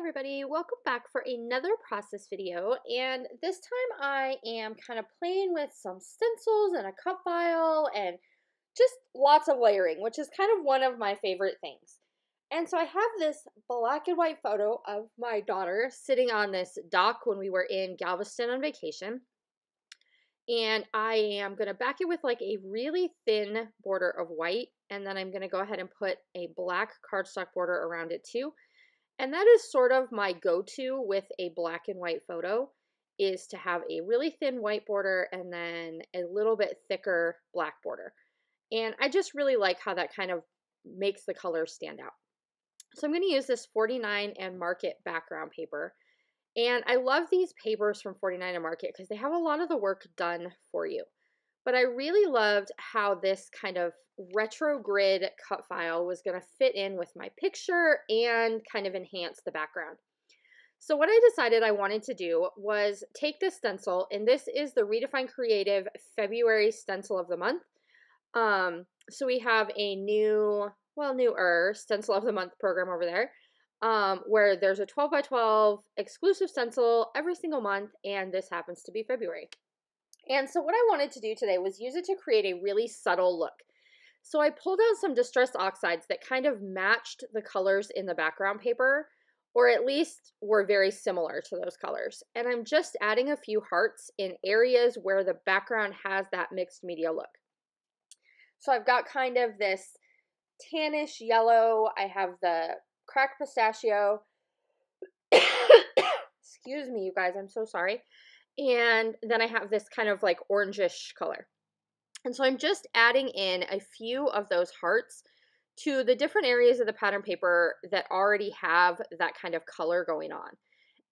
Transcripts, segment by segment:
everybody, welcome back for another process video, and this time I am kind of playing with some stencils and a cut file and just lots of layering, which is kind of one of my favorite things. And so I have this black and white photo of my daughter sitting on this dock when we were in Galveston on vacation, and I am going to back it with like a really thin border of white, and then I'm going to go ahead and put a black cardstock border around it too. And that is sort of my go-to with a black and white photo, is to have a really thin white border and then a little bit thicker black border. And I just really like how that kind of makes the colors stand out. So I'm going to use this 49 and Market background paper. And I love these papers from 49 and Market because they have a lot of the work done for you. But I really loved how this kind of retro grid cut file was going to fit in with my picture and kind of enhance the background. So what I decided I wanted to do was take this stencil, and this is the Redefine Creative February stencil of the month. So we have a newer stencil of the month program over there, where there's a 12 by 12 exclusive stencil every single month, and this happens to be February. And so what I wanted to do today was use it to create a really subtle look. So I pulled out some distress oxides that kind of matched the colors in the background paper, or at least were very similar to those colors. And I'm just adding a few hearts in areas where the background has that mixed media look. So I've got kind of this tannish yellow. I have the cracked pistachio. Excuse me, you guys, I'm so sorry. And then I have this kind of like orangish color. And so I'm just adding in a few of those hearts to the different areas of the pattern paper that already have that kind of color going on.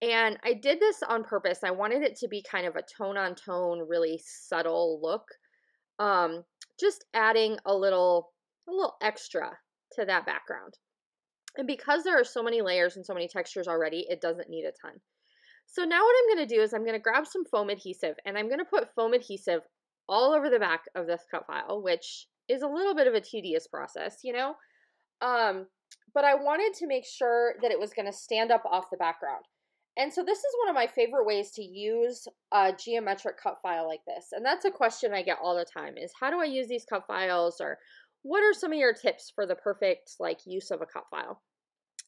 And I did this on purpose. I wanted it to be kind of a tone on tone, really subtle look. Just adding a little extra to that background. And because there are so many layers and so many textures already, it doesn't need a ton. So now what I'm going to do is I'm going to grab some foam adhesive, and I'm going to put foam adhesive all over the back of this cut file, which is a little bit of a tedious process, you know? But I wanted to make sure that it was going to stand up off the background. And so this is one of my favorite ways to use a geometric cut file like this. And that's a question I get all the time, is how do I use these cut files, or what are some of your tips for the perfect use of a cut file?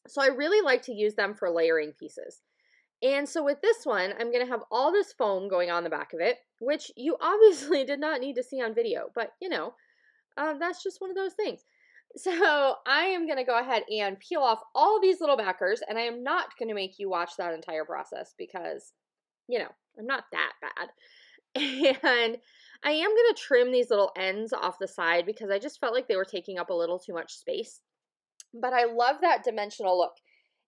So I really like to use them for layering pieces. And so with this one, I'm going to have all this foam going on the back of it, which you obviously did not need to see on video, but you know, that's just one of those things. So I am going to go ahead and peel off all these little backers, and I am not going to make you watch that entire process because, you know, I'm not that bad. And I am going to trim these little ends off the side because I just felt like they were taking up a little too much space. But I love that dimensional look.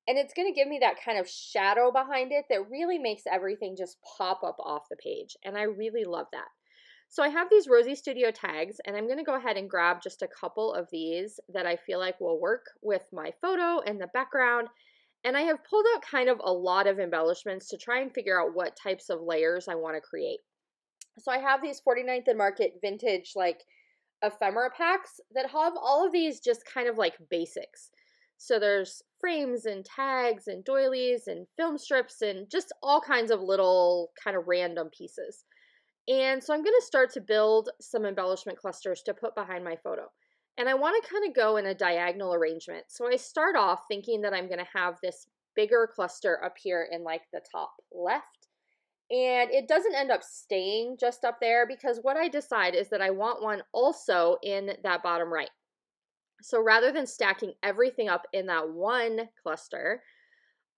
And it's going to give me that kind of shadow behind it that really makes everything just pop up off the page. And I really love that. So I have these Rosie Studio tags, and I'm going to go ahead and grab just a couple of these that I feel like will work with my photo and the background. And I have pulled out kind of a lot of embellishments to try and figure out what types of layers I want to create. So I have these 49th and Market vintage ephemera packs that have all of these just kind of like basics. So there's frames and tags and doilies and film strips and just all kinds of little kind of random pieces. And so I'm going to start to build some embellishment clusters to put behind my photo. And I want to kind of go in a diagonal arrangement. So I start off thinking that I'm going to have this bigger cluster up here in like the top left. And it doesn't end up staying just up there because what I decide is that I want one also in that bottom right. So rather than stacking everything up in that one cluster,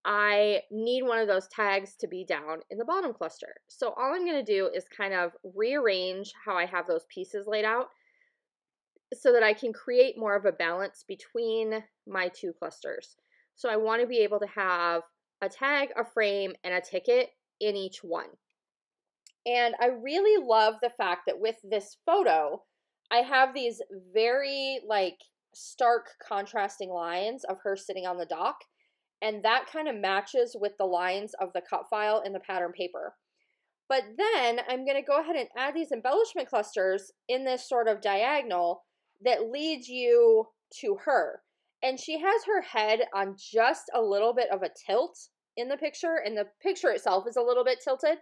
I need one of those tags to be down in the bottom cluster. So all I'm going to do is kind of rearrange how I have those pieces laid out so that I can create more of a balance between my two clusters. So I want to be able to have a tag, a frame, and a ticket in each one. And I really love the fact that with this photo, I have these very stark contrasting lines of her sitting on the dock, and that kind of matches with the lines of the cut file in the pattern paper. But then I'm going to go ahead and add these embellishment clusters in this sort of diagonal that leads you to her. And she has her head on just a little bit of a tilt in the picture, and the picture itself is a little bit tilted.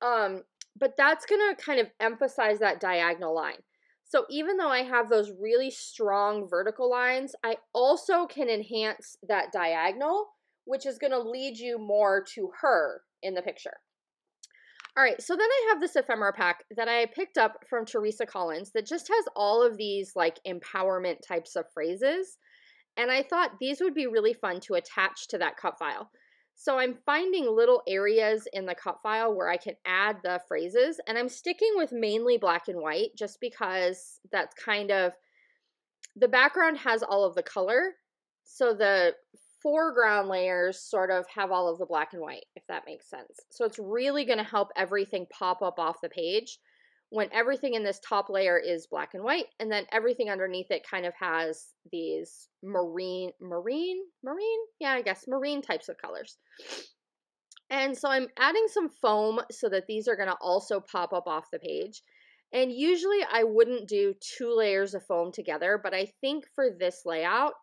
But that's gonna kind of emphasize that diagonal line. So even though I have those really strong vertical lines, I also can enhance that diagonal, which is gonna lead you more to her in the picture. All right, so then I have this ephemera pack that I picked up from Teresa Collins that just has all of these like empowerment types of phrases. And I thought these would be really fun to attach to that cut file. So I'm finding little areas in the cut file where I can add the phrases, and I'm sticking with mainly black and white just because that's kind of, the background has all of the color. So the foreground layers sort of have all of the black and white, if that makes sense. So it's really going to help everything pop up off the page when everything in this top layer is black and white, and then everything underneath it kind of has these marine types of colors. And so I'm adding some foam so that these are going to also pop up off the page. And usually I wouldn't do 2 layers of foam together, but I think for this layout,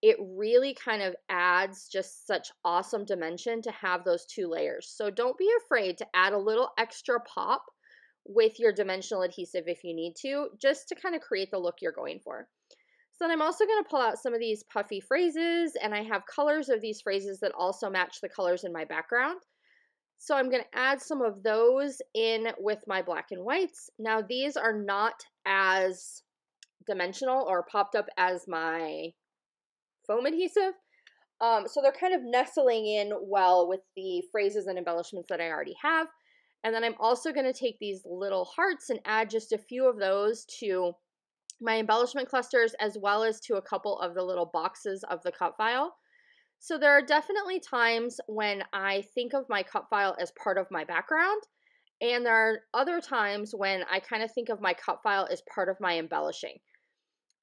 it really kind of adds just such awesome dimension to have those 2 layers. So don't be afraid to add a little extra pop with your dimensional adhesive if you need to, just to kind of create the look you're going for. So then I'm also going to pull out some of these puffy phrases, and I have colors of these phrases that also match the colors in my background. So I'm going to add some of those in with my black and whites. Now these are not as dimensional or popped up as my foam adhesive. So they're kind of nestling in well with the phrases and embellishments that I already have. And then I'm also going to take these little hearts and add just a few of those to my embellishment clusters, as well as to a couple of the little boxes of the cut file. So there are definitely times when I think of my cut file as part of my background, and there are other times when I kind of think of my cut file as part of my embellishing.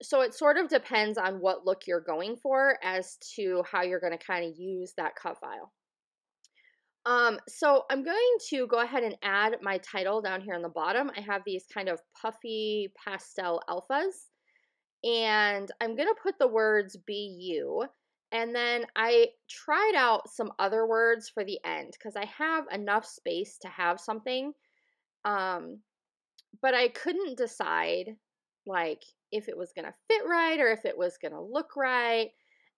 So it sort of depends on what look you're going for as to how you're going to kind of use that cut file. So I'm going to go ahead and add my title down here on the bottom. I have these kind of puffy pastel alphas, and I'm going to put the words "be you," and then I tried out some other words for the end because I have enough space to have something, but I couldn't decide like if it was going to fit right or if it was going to look right.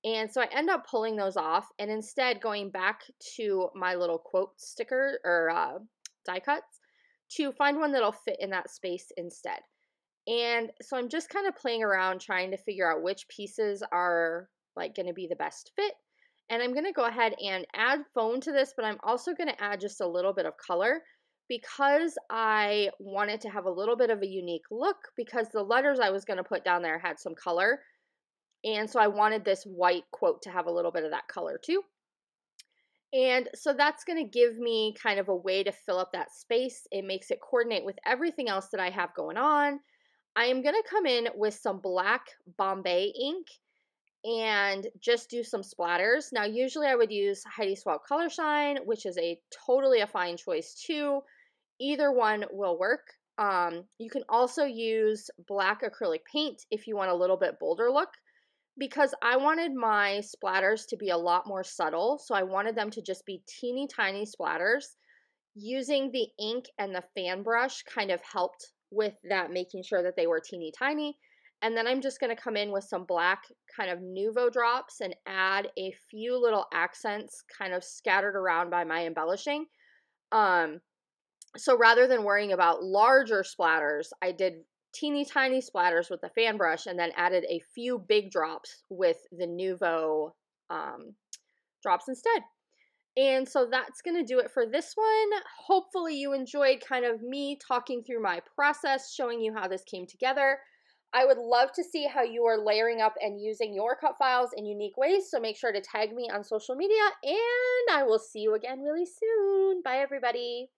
And so I end up pulling those off and instead going back to my little quote sticker or die cuts to find one that'll fit in that space instead. And so I'm just kind of playing around trying to figure out which pieces are like going to be the best fit. And I'm going to go ahead and add foam to this, but I'm also going to add just a little bit of color because I wanted to have a little bit of a unique look because the letters I was going to put down there had some color. And so I wanted this white quote to have a little bit of that color too. And so that's going to give me kind of a way to fill up that space. It makes it coordinate with everything else that I have going on. I am going to come in with some black Bombay ink and just do some splatters. Now, usually I would use Heidi Swapp Color Shine, which is totally a fine choice too. Either one will work. You can also use black acrylic paint if you want a little bit bolder look, because I wanted my splatters to be a lot more subtle. So I wanted them to just be teeny tiny splatters. Using the ink and the fan brush kind of helped with that, making sure that they were teeny tiny. And then I'm just going to come in with some black kind of Nuvo drops and add a few little accents kind of scattered around by my embellishing. So rather than worrying about larger splatters, I did teeny tiny splatters with the fan brush and then added a few big drops with the Nuvo drops instead. And so that's going to do it for this one. Hopefully you enjoyed kind of me talking through my process, showing you how this came together. I would love to see how you are layering up and using your cut files in unique ways, so make sure to tag me on social media, and I will see you again really soon. Bye, everybody.